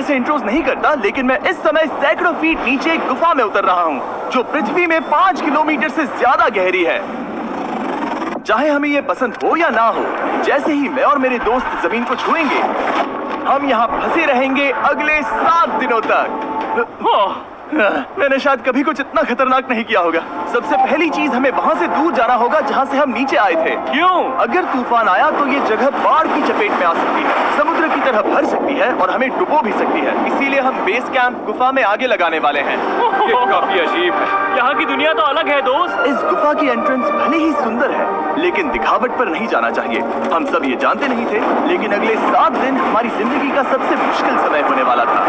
से इंट्रोज नहीं करता, लेकिन मैं इस समय सैकड़ों फीट नीचे एक गुफा में उतर रहा हूँ जो पृथ्वी में 5 किलोमीटर से ज्यादा गहरी है। चाहे हमें ये पसंद हो या ना हो, जैसे ही मैं और मेरे दोस्त जमीन को छुएंगे, हम यहाँ फंसे रहेंगे अगले 7 दिनों तक। मैंने शायद कभी कुछ इतना खतरनाक नहीं किया होगा। सबसे पहली चीज, हमें वहाँ से दूर जाना होगा जहाँ से हम नीचे आए थे। क्यों? अगर तूफान आया तो ये जगह बाढ़ की चपेट में आ सकती है, समुद्र की तरह भर सकती है और हमें डुबो भी सकती है। इसीलिए हम बेस कैंप गुफा में आगे लगाने वाले हैं। ये काफी अजीब है। यहाँ की दुनिया तो अलग है दोस्त। इस गुफा की एंट्रेंस भले ही सुंदर है, लेकिन दिखावट पर नहीं जाना चाहिए। हम सब ये जानते नहीं थे, लेकिन अगले 7 दिन हमारी जिंदगी का सबसे मुश्किल समय होने वाला था।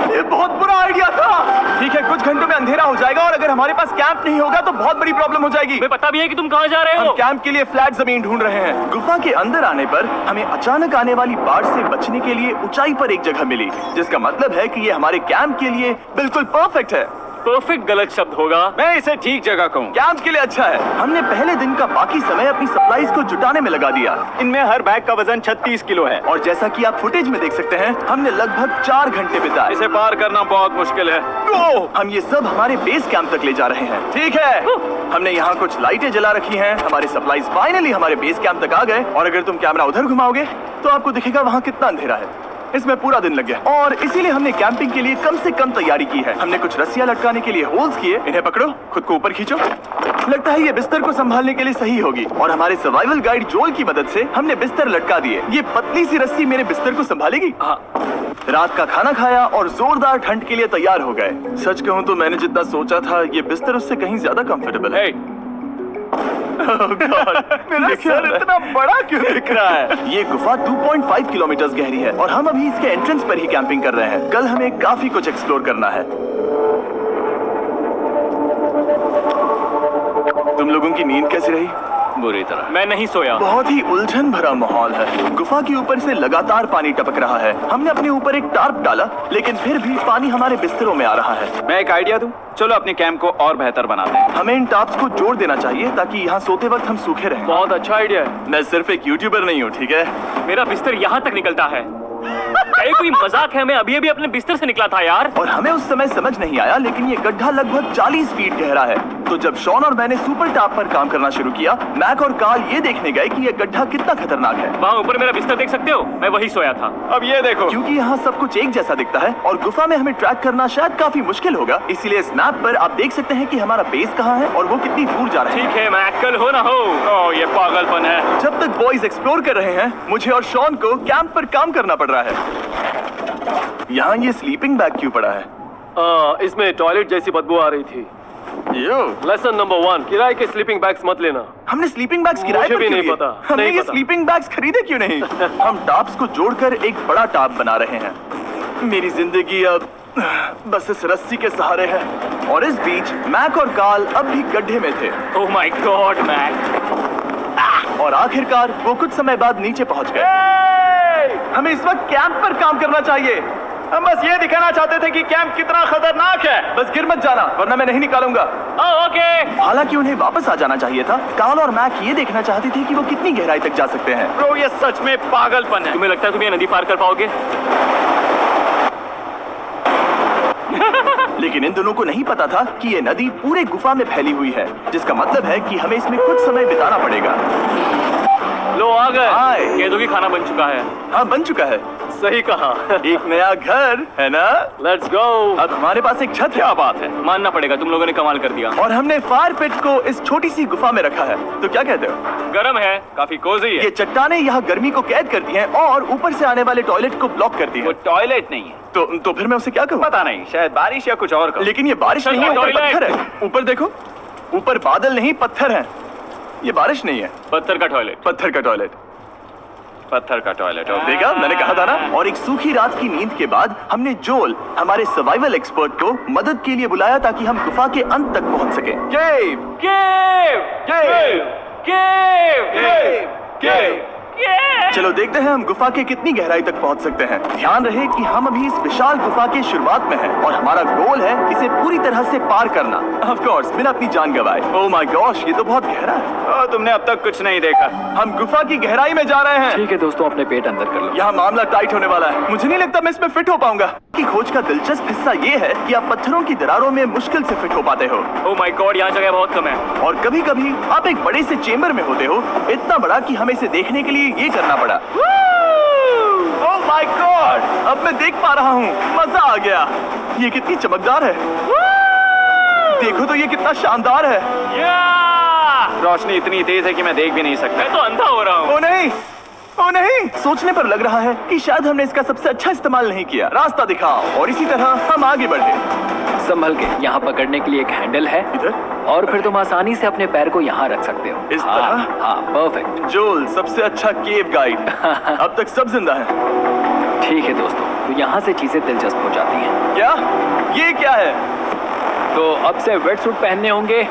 ये बहुत बुरा आइडिया था। ठीक है, कुछ घंटों में अंधेरा हो जाएगा और अगर हमारे पास कैंप नहीं होगा तो बहुत बड़ी प्रॉब्लम हो जाएगी। मुझे पता भी है कि तुम कहाँ जा रहे हो। हम कैंप के लिए फ्लैट जमीन ढूंढ रहे हैं। गुफा के अंदर आने पर हमें अचानक आने वाली बाढ़ से बचने के लिए ऊंचाई पर एक जगह मिली, जिसका मतलब है कि ये हमारे कैंप के लिए बिल्कुल परफेक्ट है। परफेक्ट गलत शब्द होगा। मैं इसे ठीक जगह कहूँ। कैंप के लिए अच्छा है। हमने पहले दिन का बाकी समय अपनी सप्लाईज को जुटाने में लगा दिया। इनमें हर बैग का वजन 36 किलो है और जैसा कि आप फुटेज में देख सकते हैं, हमने लगभग 4 घंटे बिताए। इसे पार करना बहुत मुश्किल है। हम ये सब हमारे बेस कैंप तक ले जा रहे हैं। ठीक है, हमने यहाँ कुछ लाइटें जला रखी हैं। हमारे सप्लाईज फाइनली हमारे बेस कैंप तक आ गए और अगर तुम कैमरा उधर घुमाओगे तो आपको दिखेगा वहाँ कितना अंधेरा है। इसमें पूरा दिन लग गया और इसीलिए हमने कैंपिंग के लिए कम से कम तैयारी की है। हमने कुछ रस्सियां लटकाने के लिए होल्स किए। इन्हें पकड़ो, खुद को ऊपर खींचो। लगता है ये बिस्तर को संभालने के लिए सही होगी और हमारे सर्वाइवल गाइड जोल की मदद से हमने बिस्तर लटका दिए। ये पतली सी रस्सी मेरे बिस्तर को संभालेगी। रात का खाना खाया और जोरदार ठंड के लिए तैयार हो गए। सच कहूँ तो मैंने जितना सोचा था, ये बिस्तर उससे कहीं ज्यादा कंफर्टेबल है। मेरा सर इतना बड़ा क्यों दिख रहा है? ये गुफा 2.5 किलोमीटर गहरी है और हम अभी इसके एंट्रेंस पर ही कैंपिंग कर रहे हैं। कल हमें काफी कुछ एक्सप्लोर करना है। तुम लोगों की नींद कैसी रही? बुरी तरह। मैं नहीं सोया। बहुत ही उलझन भरा माहौल है। गुफा के ऊपर से लगातार पानी टपक रहा है। हमने अपने ऊपर एक टार्प डाला, लेकिन फिर भी पानी हमारे बिस्तरों में आ रहा है। मैं एक आइडिया दूं? चलो अपने कैंप को और बेहतर बनाते हैं। हमें इन टार्प्स को जोड़ देना चाहिए ताकि यहाँ सोते वक्त हम सूखे रहें। बहुत अच्छा आइडिया है। मैं सिर्फ एक यूट्यूबर नहीं हूँ, ठीक है? मेरा बिस्तर यहाँ तक निकलता है। ये कोई मजाक है? मैं अभी अभी अपने बिस्तर से निकला था यार। और हमें उस समय समझ नहीं आया, लेकिन ये गड्ढा लगभग 40 फीट गहरा है। तो जब शॉन और मैंने सुपर टॉप पर काम करना शुरू किया, मैक और कार्ल ये देखने गए कि ये गड्ढा कितना खतरनाक है। वहाँ ऊपर मेरा बिस्तर देख सकते हो? मैं वही सोया था। अब ये देखो, क्योंकि यहाँ सब कुछ एक जैसा दिखता है और गुफा में हमें ट्रैक करना शायद काफी मुश्किल होगा, इसीलिए इस मैप पर आप देख सकते हैं कि हमारा बेस कहाँ है और वो कितनी दूर जा रहा है। ठीक है, मैं कल हो ना हो। ओह, ये पागलपन है। जब तक बॉयज एक्सप्लोर कर रहे हैं, मुझे और शॉन को कैंप पर काम करना पड़ रहा है। यहाँ ये स्लीपिंग बैग क्यों पड़ा है? इसमें टॉयलेट जैसी बदबू आ रही थी। लेसन नंबर 1, किराए के स्लीपिंग बैग्स मत लेना। हमने स्लीपिंग बैग्स किराए मुझे पर भी क्यों नहीं लिए? पता, हमने नहीं ये पता। स्लीपिंग बैग्स खरीदे क्यों नहीं? हम टॉप्स को जोड़कर एक बड़ा टॉप बना रहे हैं। मेरी जिंदगी अब बस इस रस्सी के सहारे है। और इस बीच मैक और कार्ल अब भी गड्ढे में थे। ओह माय गॉड मैक। और आखिरकार वो कुछ समय बाद नीचे पहुंच गए। हमें इस वक्त कैंप पर काम करना चाहिए। हम बस ये दिखाना चाहते थे कि कैंप कितना खतरनाक है। बस गिर मत जाना, वरना मैं नहीं निकालूंगा। ओके। हालांकि उन्हें वापस आ जाना चाहिए था। कार्ल और मैक ये देखना चाहते थे कि वो कितनी गहराई तक जा सकते हैं। ब्रो, ये सच में पागलपन है। तुम्हें लगता है तुम ये नदी पार कर पाओगे? लेकिन इन दोनों को नहीं पता था कि ये नदी पूरे गुफा में फैली हुई है, जिसका मतलब है कि हमें इसमें कुछ समय बिताना पड़ेगा। लो आ गए। हाय। केदो की खाना बन चुका है। हाँ, बन चुका है। सही कहा। एक नया घर है ना? Let's go. अब हमारे पास एक छत है। क्या बात है, मानना पड़ेगा तुम लोगों ने कमाल कर दिया। और हमने फायर पिट को इस छोटी सी गुफा में रखा है। तो क्या कहते हो? गर्म है, काफी कोजी है। ये चट्टानें यहाँ गर्मी को कैद करती हैं और ऊपर से आने वाले टॉयलेट को ब्लॉक करती वो हैं। टॉयलेट नहीं है। तो फिर मैं उसे क्या कहूँ? पता नहीं, शायद बारिश या कुछ और कहो। लेकिन ये बारिश नहीं है, ऊपर टॉयलेट। पत्थर है। ऊपर देखो, ऊपर बादल नहीं पत्थर है। ये बारिश नहीं है, पत्थर का टॉयलेट। पत्थर का टॉयलेट। पत्थर का टॉयलेट। देखा, मैंने कहा था ना। और एक सूखी रात की नींद के बाद हमने जोल, हमारे सर्वाइवल एक्सपर्ट को मदद के लिए बुलाया ताकि हम गुफा के अंत तक पहुंच सके। केव, केव, केव, केव, केव, केव। केव। चलो देखते हैं हम गुफा के कितनी गहराई तक पहुंच सकते हैं। ध्यान रहे कि हम अभी इस विशाल गुफा के शुरुआत में हैं और हमारा गोल है इसे पूरी तरह से पार करना। ऑफ कोर्स, बिना अपनी जान गंवाए। ओह माय गॉश, ये तो बहुत गहरा है। हो तुमने अब तक कुछ नहीं देखा। हम गुफा की गहराई में जा रहे हैं। ठीक है दोस्तों, अपने पेट अंदर कर लो। यहाँ मामला टाइट होने वाला है। मुझे नहीं लगता मैं इसमें फिट हो पाऊंगा। की खोज का दिलचस्प हिस्सा ये है कि आप पत्थरों की दरारों में मुश्किल से फिट हो पाते हो, ओह माय गॉड, यहाँ जगह बहुत कम है। और कभी कभी आप एक बड़े से चेम्बर में होते हो, इतना बड़ा कि हमें इसे देखने के लिए ये करना पड़ा। ओह माय गॉड, अब मैं देख पा रहा हूँ। मजा आ गया। ये कितनी चमकदार है। देखो तो ये कितना शानदार है। रोशनी इतनी तेज है कि मैं देख भी नहीं सकता। मैं तो अंधा हो रहा हूँ। ओ नहीं, ओ नहीं, सोचने पर लग रहा है कि शायद हमने इसका सबसे अच्छा इस्तेमाल नहीं किया। रास्ता दिखाओ। और इसी तरह हम आगे बढ़े। संभल के, यहाँ पकड़ने के लिए एक हैंडल है इधर और फिर तुम आसानी से अपने पैर को यहाँ रख सकते हो। इस हाँ, तरह? हाँ, परफेक्ट। जोल सबसे अच्छा केव गाइड। अब तक सब जिंदा हैं। ठीक है दोस्तों, तो यहाँ से चीजें दिलचस्प हो जाती हैं। क्या? ये क्या है? तो अब से वेट सूट पहनने होंगे।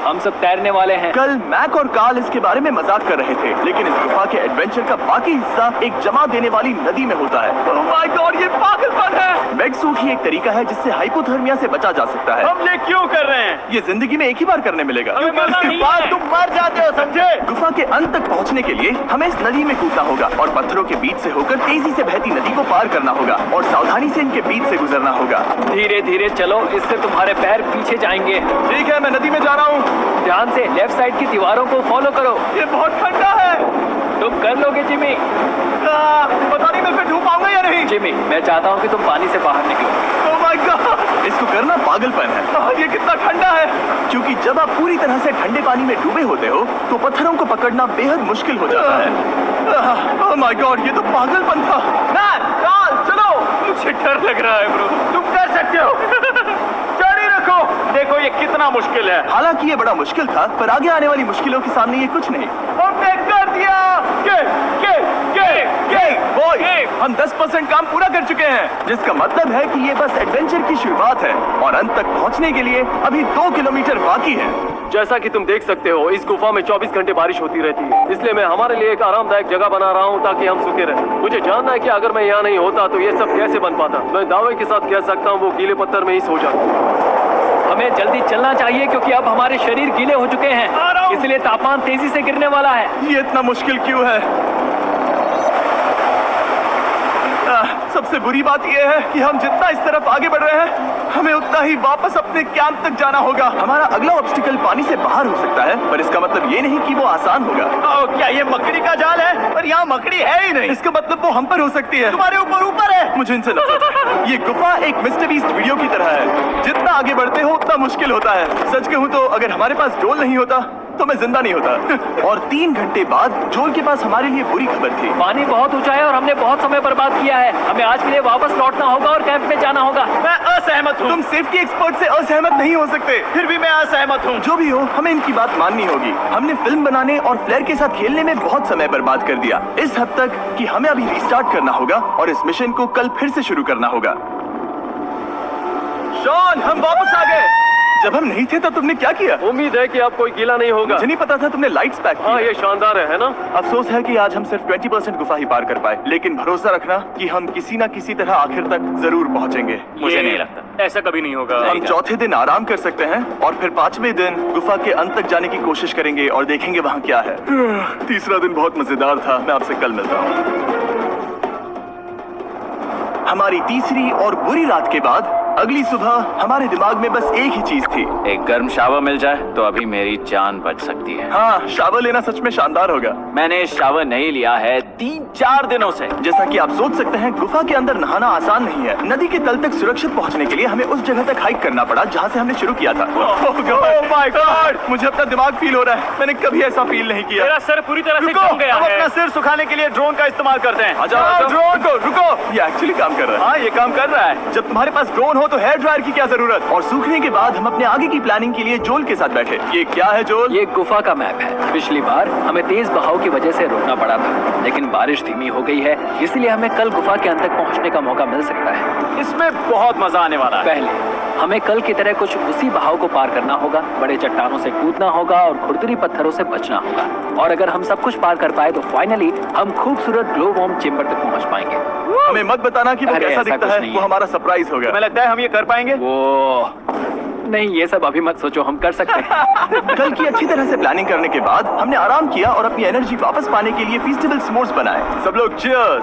हम सब तैरने वाले हैं। कल मैक और कार्ल इसके बारे में मजाक कर रहे थे, लेकिन इस गुफा के एडवेंचर का बाकी हिस्सा एक जमा देने वाली नदी में होता है। ओह माय गॉड, ये पागलपन है। वेट सूट ही एक तरीका है जिससे हाइपोथर्मिया से बचा जा सकता है। हम ये क्यों कर रहे हैं? ये जिंदगी में एक ही बार करने मिलेगा। हमें मजा इसके नहीं बाद है। तुम मर जाते हो, समझे? गुफा के अंत तक पहुंचने के लिए हमें इस नदी में कूदना होगा और पत्थरों के बीच से होकर तेजी से बहती नदी को पार करना होगा और सावधानी से इनके बीच से गुजरना होगा। धीरे धीरे चलो, इससे तुम्हारे पैर पीछे जाएंगे। ठीक है, मैं नदी में जा रहा हूँ। ध्यान से लेफ्ट साइड की दीवारों को फॉलो करो। ये बहुत ठंडा है। तुम कर लोगे जिमी। पता नहीं मैं फिर डूब पाऊंगा या नहीं। जिमी, मैं चाहता हूँ कि तुम पानी से बाहर निकलो। ओह माय गॉड, इसको करना पागलपन है। ये कितना ठंडा है। क्योंकि जब आप पूरी तरह से ठंडे पानी में डूबे होते हो तो पत्थरों को पकड़ना बेहद मुश्किल हो जाता है। ओह माय गॉड, ये तो पागलपन था। चलो। मुझे डर लग रहा है ब्रो। तुम कर सकते हो। जारी रखो। देखो ये कितना मुश्किल है। हालांकि ये बड़ा मुश्किल था, पर आगे आने वाली मुश्किलों के सामने ये कुछ नहीं। हमने कर दिया। बॉय, हम 10% काम पूरा कर चुके हैं, जिसका मतलब है कि ये बस एडवेंचर की शुरुआत है और अंत तक पहुंचने के लिए अभी 2 किलोमीटर बाकी है। जैसा कि तुम देख सकते हो, इस गुफा में 24 घंटे बारिश होती रहती है, इसलिए मैं हमारे लिए एक आरामदायक जगह बना रहा हूँ ताकि हम सूखे रहें। मुझे जानना है कि अगर मैं यहाँ नहीं होता तो ये सब कैसे बन पाता। मैं दावे के साथ कह सकता हूँ वो गीले पत्थर में ही सो जाता। हमें जल्दी चलना चाहिए क्योंकि अब हमारे शरीर गीले हो चुके हैं, इसलिए तापमान तेजी से गिरने वाला है। ये इतना मुश्किल क्यों है? सबसे बुरी बात यह है कि हम जितना इस तरफ आगे बढ़ रहे हैं, हमें उतना ही वापस अपने कैंप तक जाना होगा। हमारा अगला ऑब्स्टिकल पानी से बाहर हो सकता है, पर इसका मतलब ये नहीं कि वो आसान होगा। क्या ये मकड़ी का जाल है? पर यहाँ मकड़ी है ही नहीं। इसका मतलब वो हम पर हो सकती है। तुम्हारे ऊपर है। मुझे इनसे नफरत है। ये गुफा एक मिस्टर बीस्ट वीडियो की तरह है। जितना आगे बढ़ते हो उतना मुश्किल होता है। सच कहूँ तो अगर हमारे पास जोल नहीं होता तो मैं जिंदा नहीं होता। और 3 घंटे बाद जोल के पास हमारे लिए बुरी खबर थी। पानी बहुत ऊंचा है और हमने बहुत समय बर्बाद किया है। हमें आज के लिए वापस लौटना होगा और कैंप में जाना होगा। मैं असहमत हूँ। तुम सेफ्टी एक्सपर्ट से असहमत नहीं हो सकते। फिर भी मैं असहमत हूँ। जो भी हो, हमें इनकी बात माननी होगी। हमने फिल्म बनाने और फ्लेयर के साथ खेलने में बहुत समय बर्बाद कर दिया, इस हद तक कि हमें अभी रिस्टार्ट करना होगा और इस मिशन को कल फिर से शुरू करना होगा। शॉन, हम वापस आ गए। जब हम नहीं थे तब तुमने क्या किया? उम्मीद है कि अब कोई गीला नहीं होगा। मुझे नहीं पता था तुमने लाइट्स पैक की। हाँ, ये शानदार है ना? अफसोस है कि आज हम सिर्फ 20% गुफा ही पार कर पाए, लेकिन भरोसा रखना कि हम किसी न किसी तरह आखिर तक जरूर पहुंचेंगे। मुझे नहीं लगता ऐसा कभी नहीं होगा। हम चौथे दिन आराम कर सकते हैं और फिर 5वें दिन गुफा के अंत तक जाने की कोशिश करेंगे और देखेंगे वहाँ क्या है। तीसरा दिन बहुत मजेदार था। मैं आपसे कल मिलता हूँ। हमारी तीसरी और बुरी रात के बाद अगली सुबह हमारे दिमाग में बस एक ही चीज थी। एक गर्म शावर मिल जाए तो अभी मेरी जान बच सकती है। हाँ, शावर लेना सच में शानदार होगा। मैंने शावर नहीं लिया है 3-4 दिनों से। जैसा कि आप सोच सकते हैं, गुफा के अंदर नहाना आसान नहीं है। नदी के तल तक सुरक्षित पहुंचने के लिए हमें उस जगह तक हाइक करना पड़ा जहां से हमने शुरू किया था। Oh my God! मुझे अपना दिमाग फील हो रहा है। मैंने कभी ऐसा फील नहीं किया। मेरा सर पूरी तरह से रुको, जम गया हम है। अपना सिर सुखाने के लिए ड्रोन का इस्तेमाल करते हैं। ड्रोन को रुको, ये एक्चुअली काम कर रहा है। हाँ, ये काम कर रहा है। जब तुम्हारे पास ड्रोन हो तो हेयर ड्रायर की क्या जरूरत। और सूखने के बाद हम अपने आगे की प्लानिंग के लिए जोल के साथ बैठे। ये क्या है जोल? ये गुफा का मैप है। पिछली बार हमें तेज बहाव की वजह से रुकना पड़ा था, लेकिन बारिश धीमी हो गई है, इसलिए हमें कल गुफा के अंत तक पहुंचने का मौका मिल सकता है। इसमें बहुत मजा आने वाला है। पहले हमें कल की तरह कुछ उसी बहाव को पार करना होगा, बड़े चट्टानों से कूदना होगा और खुरदुरी पत्थरों से बचना होगा। और अगर हम सब कुछ पार कर पाए तो फाइनली हम खूबसूरत ग्लो वार्म चेम्बर तक पहुंच पाएंगे। हमें मत बताना कि वो अरे, कैसा ऐसा दिखता कुछ है। नहीं वो है। हमारा सरप्राइज होगा। तुम्हें लगता है हम ये कर पाएंगे? वो नहीं, ये सब अभी मत सोचो, हम कर सकते हैं। कल की अच्छी तरह से प्लानिंग करने के बाद हमने आराम किया और अपनी एनर्जी वापस पाने के लिए फीस्टेबल s'mores बनाए। सब लोग cheers!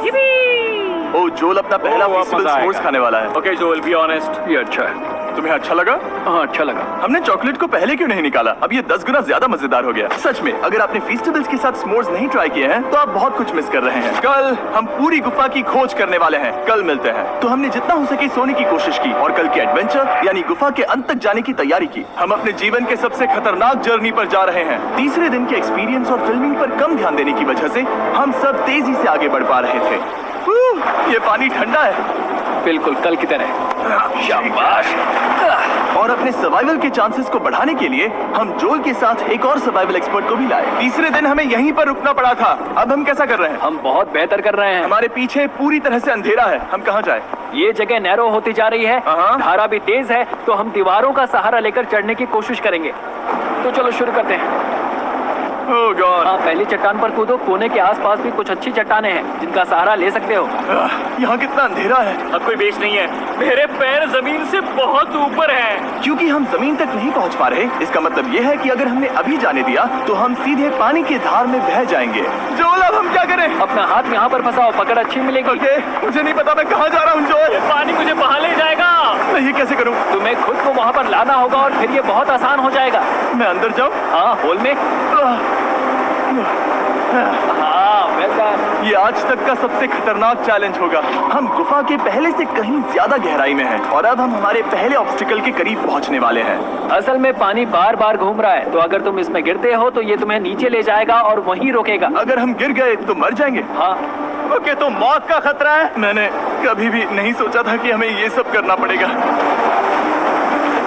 ओ जोल अपना पहला ओ, फीस्टेबल मजा s'mores आएगा। खाने वाला है। ओके जोल, बी ऑनेस्ट। ये अच्छा है। तुम्हें अच्छा लगा? हाँ, अच्छा लगा। हमने चॉकलेट को पहले क्यों नहीं निकाला? अब ये 10 गुना ज्यादा मजेदार हो गया। सच में, अगर आपने फीस्टेबल्स के साथ s'mores नहीं ट्राई किए हैं, तो आप बहुत कुछ मिस कर रहे हैं। कल हम पूरी गुफा की खोज करने वाले हैं। कल मिलते हैं। तो हमने जितना हो सके सोने की कोशिश की और कल के एडवेंचर यानी गुफा के अंत तक जाने की तैयारी की। हम अपने जीवन के सबसे खतरनाक जर्नी पर जा रहे हैं। तीसरे दिन के एक्सपीरियंस और फिल्मिंग पर कम ध्यान देने की वजह से हम सब तेजी से आगे बढ़ पा रहे थे। ये पानी ठंडा है। बिल्कुल कल की तरह। शाबाश। और अपने सर्वाइवल के चांसेस को बढ़ाने के लिए हम जोल के साथ एक और सर्वाइवल एक्सपर्ट को भी लाए। तीसरे दिन हमें यहीं पर रुकना पड़ा था। अब हम कैसा कर रहे हैं? हम बहुत बेहतर कर रहे हैं। हमारे पीछे पूरी तरह से अंधेरा है। हम कहाँ जाए? ये जगह नैरो होती जा रही है, हाँ। धारा भी तेज है, तो हम दीवारों का सहारा लेकर चढ़ने की कोशिश करेंगे। तो चलो शुरू करते हैं। ओह गॉड। हाँ, पहली चट्टान पर कूदो। कोने के आसपास भी कुछ अच्छी चट्टानें हैं जिनका सहारा ले सकते हो। यहाँ कितना अंधेरा है। अब कोई बेस नहीं है, मेरे पैर जमीन से बहुत ऊपर हैं। क्योंकि हम जमीन तक नहीं पहुँच पा रहे, इसका मतलब ये है कि अगर हमने अभी जाने दिया तो हम सीधे पानी की धार में बह जाएंगे। जोल, अब हम क्या करें? अपना हाथ यहाँ पर फंसाओ, पकड़ अच्छी मिलेगी। ओके, मुझे नहीं पता मैं कहाँ जा रहा हूँ जोल। पानी मुझे बहा ले जाएगा। मैं ये कैसे करूँ? तुम्हें खुद को वहाँ पर लाना होगा और फिर ये बहुत आसान हो जाएगा। मैं अंदर जाऊँ? हाँ, होल में। हाँ, वेल डन। ये आज तक का सबसे खतरनाक चैलेंज होगा। हम गुफा के पहले से कहीं ज्यादा गहराई में हैं और अब हम हमारे पहले ऑब्स्टिकल के करीब पहुंचने वाले हैं। असल में पानी बार बार घूम रहा है, तो अगर तुम इसमें गिरते हो तो ये तुम्हें नीचे ले जाएगा और वहीं रोकेगा। अगर हम गिर गए तो मर जाएंगे। हाँ, ओके, तो मौत का खतरा है। मैंने कभी भी नहीं सोचा था कि हमें ये सब करना पड़ेगा।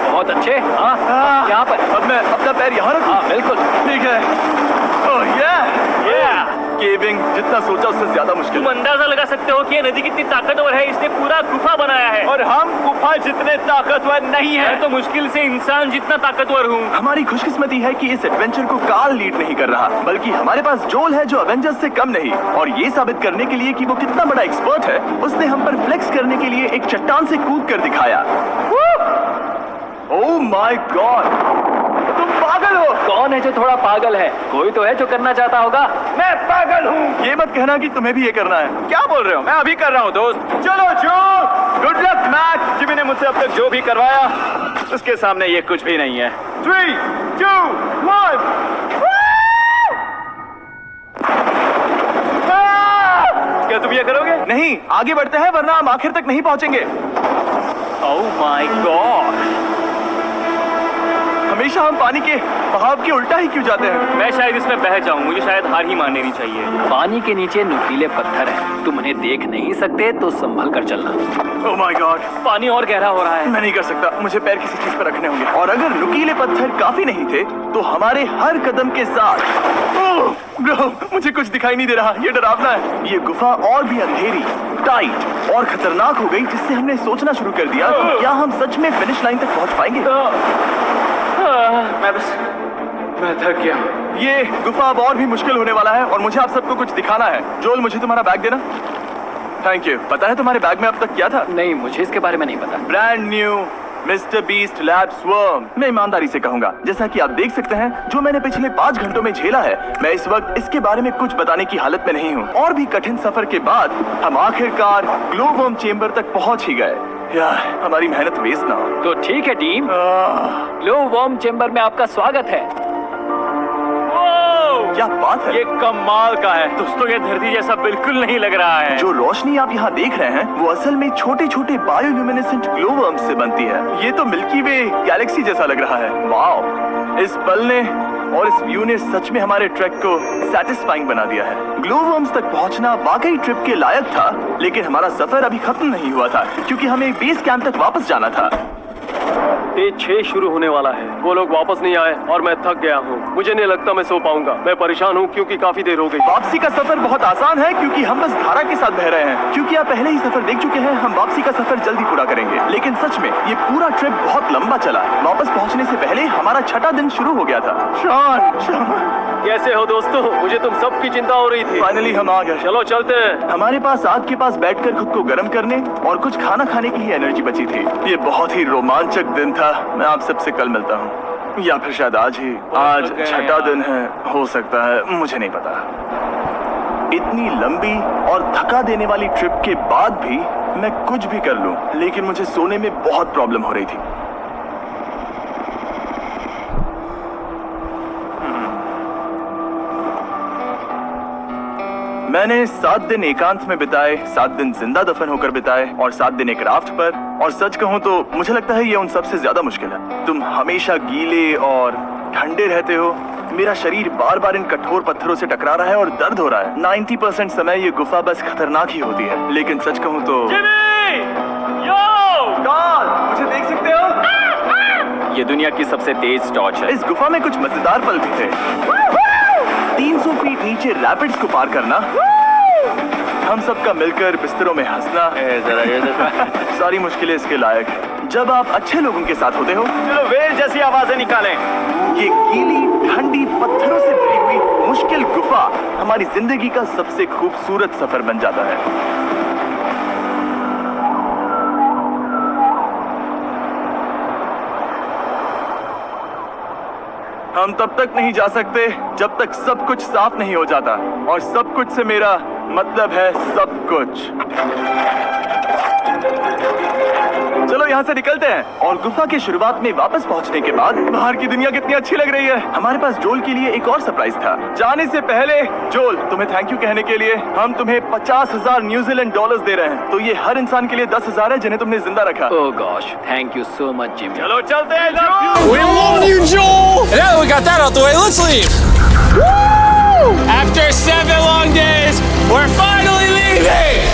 बहुत अच्छे। हाँ, यहाँ पर। अब मैं अपना पैर यहाँ रखूं? हाँ, बिल्कुल। ठीक है। ओह केविंग जितना सोचा उससे ज्यादा मुश्किल तुम है। अंदाजा लगा सकते हो कि ये नदी कितनी ताकतवर है। इसने पूरा गुफा बनाया है और हम गुफा जितने ताकतवर नहीं है। मैं तो मुश्किल से इंसान जितना ताकतवर हूँ। हमारी खुशकिस्मती है कि इस एडवेंचर को कार्ल लीड नहीं कर रहा, बल्कि हमारे पास जोल है जो अवेंजर्स से कम नहीं। और ये साबित करने के लिए कि वो कितना बड़ा एक्सपर्ट है, उसने हम पर फ्लेक्स करने के लिए एक चट्टान से कूद कर दिखाया। ओह माय गॉड, तुम पागल हो। कौन है जो थोड़ा पागल है? कोई तो है जो करना चाहता होगा। मैं पागल हूँ। ये मत कहना कि तुम्हें भी ये करना है। क्या बोल रहे हो? मैं अभी कर रहा हूँ दोस्त। चलो जो, गुड लक मैक। जिमी ने मुझसे अब तक जो भी करवाया उसके सामने ये कुछ भी नहीं है। 3, 2, 1। क्या तुम ये करोगे? नहीं, आगे बढ़ते हैं वरना हम आखिर तक नहीं पहुंचेंगे। ओह माय गॉड, हमेशा हम पानी के बहाव के उल्टा ही क्यों जाते हैं? मैं शायद इसमें बह जाऊं। मुझे शायद हार ही मान लेनी चाहिए। पानी के नीचे नुकीले पत्थर हैं। तुम उन्हें देख नहीं सकते, तो संभल कर चलना। ओह माय गॉड, पानी और गहरा हो रहा है। मैं नहीं कर सकता। मुझे पैर किसी चीज पर रखने होंगे। और अगर नुकीले पत्थर काफी नहीं थे तो हमारे हर कदम के साथ ओह ब्रो, मुझे कुछ दिखाई नहीं दे रहा। ये डरावना है। ये गुफा और भी अंधेरी, टाइट और खतरनाक हो गई, जिससे हमने सोचना शुरू कर दिया कि क्या हम सच में फिनिश लाइन तक पहुंच पाएंगे। मैं थक गया। ये गुफा अब और भी मुश्किल होने वाला है और मुझे आप सबको कुछ दिखाना है। जोल, मुझे तुम्हारा बैग देना। Thank you. पता है तुम्हारे बैग में अब तक क्या था? नहीं, मुझे इसके बारे में नहीं पता। Brand new mister beast lab swarm. मैं ईमानदारी से कहूंगा, जैसा कि आप देख सकते हैं, जो मैंने पिछले 5 घंटों में झेला है, मैं इस वक्त इसके बारे में कुछ बताने की हालत में नहीं हूँ। और भी कठिन सफर के बाद हम आखिरकार ग्लो वर्म चेम्बर तक पहुंच ही गए। यार, हमारी मेहनत वेस्ट ना हो। तो ठीक है टीम, ग्लो वर्म चेम्बर में आपका स्वागत है। क्या बात है? ये कमाल का है। दोस्तों, ये धरती जैसा बिल्कुल नहीं लग रहा है। जो रोशनी आप यहाँ देख रहे हैं वो असल में छोटे छोटे बायोल्यूमिनेसेंट ग्लो वर्म्स से बनती है। ये तो मिल्की वे गैलेक्सी जैसा लग रहा है। वाओ, इस पल ने और इस व्यू ने सच में हमारे ट्रैक को सैटिस्फाइंग बना दिया है। ग्लो वर्म्स तक पहुंचना वाकई ट्रिप के लायक था, लेकिन हमारा सफर अभी खत्म नहीं हुआ था, क्योंकि हमें बेस कैंप तक वापस जाना था। डे 6 शुरू होने वाला है। वो लोग वापस नहीं आए और मैं थक गया हूँ। मुझे नहीं लगता मैं सो पाऊंगा। मैं परेशान हूँ क्योंकि काफी देर हो गई। वापसी का सफर बहुत आसान है क्योंकि हम बस धारा के साथ बह रहे हैं। क्योंकि आप पहले ही सफर देख चुके हैं, हम वापसी का सफर जल्दी पूरा करेंगे। लेकिन सच में ये पूरा ट्रिप बहुत लंबा चला। वापस पहुंचने से पहले हमारा 6वां दिन शुरू हो गया था। शॉन, कैसे हो दोस्तों? मुझे तुम सबकी चिंता हो रही थी। फाइनली हम आ गए। चलो चलते हैं। हमारे पास आग के पास बैठकर खुद को गर्म करने और कुछ खाना खाने की ही एनर्जी बची थी। ये बहुत ही रोमांचक दिन था। था। मैं आप सबसे कल मिलता हूँ, या फिर शायद आज ही। आज छठा दिन है, हो सकता है, मुझे नहीं पता। इतनी लंबी और थका देने वाली ट्रिप के बाद भी मैं कुछ भी कर लूं, लेकिन मुझे सोने में बहुत प्रॉब्लम हो रही थी। मैंने 7 दिन एकांत में बिताए, 7 दिन जिंदा दफन होकर बिताए और 7 दिन एक राफ्ट पर। और सच कहूं तो मुझे लगता है ये उन सबसे ज्यादा मुश्किल है। तुम हमेशा गीले और ठंडे रहते हो। मेरा शरीर बार बार इन कठोर पत्थरों से टकरा रहा है और दर्द हो रहा है। 90% समय ये गुफा बस खतरनाक ही होती है, लेकिन सच कहूं तो मुझे देख सकते हो? ये दुनिया की सबसे तेज टॉर्च है। इस गुफा में कुछ मजेदार पल भी थे। 300 फीट नीचे रैपिड्स को पार करना, हम सबका मिलकर बिस्तरों में हंसना, सारी मुश्किलें इसके लायक है जब आप अच्छे लोगों के साथ होते हो। चलो वेल जैसी आवाजें निकालें। ये गीली ठंडी पत्थरों से भरी हुई मुश्किल गुफा हमारी जिंदगी का सबसे खूबसूरत सफर बन जाता है। हम तब तक नहीं जा सकते जब तक सब कुछ साफ नहीं हो जाता, और सब कुछ से मेरा मतलब है सब कुछ। चलो यहाँ से निकलते हैं। और गुफा के शुरुआत में वापस पहुँचने के बाद बाहर की दुनिया कितनी अच्छी लग रही है। हमारे पास जोल के लिए एक और सरप्राइज था। जाने से पहले जोल, तुम्हें थैंक यू कहने के लिए हम तुम्हें 50,000 न्यूजीलैंड डॉलर्स दे रहे हैं। तो ये हर इंसान के लिए 10,000 है जिन्हें तुमने जिंदा रखा। Oh gosh, thank you so much Jimmy. चलो चलते हैं जोल। We love you, Joel! And now that we got that out the way, let's leave! Woo! After 7 long days, we're finally leaving!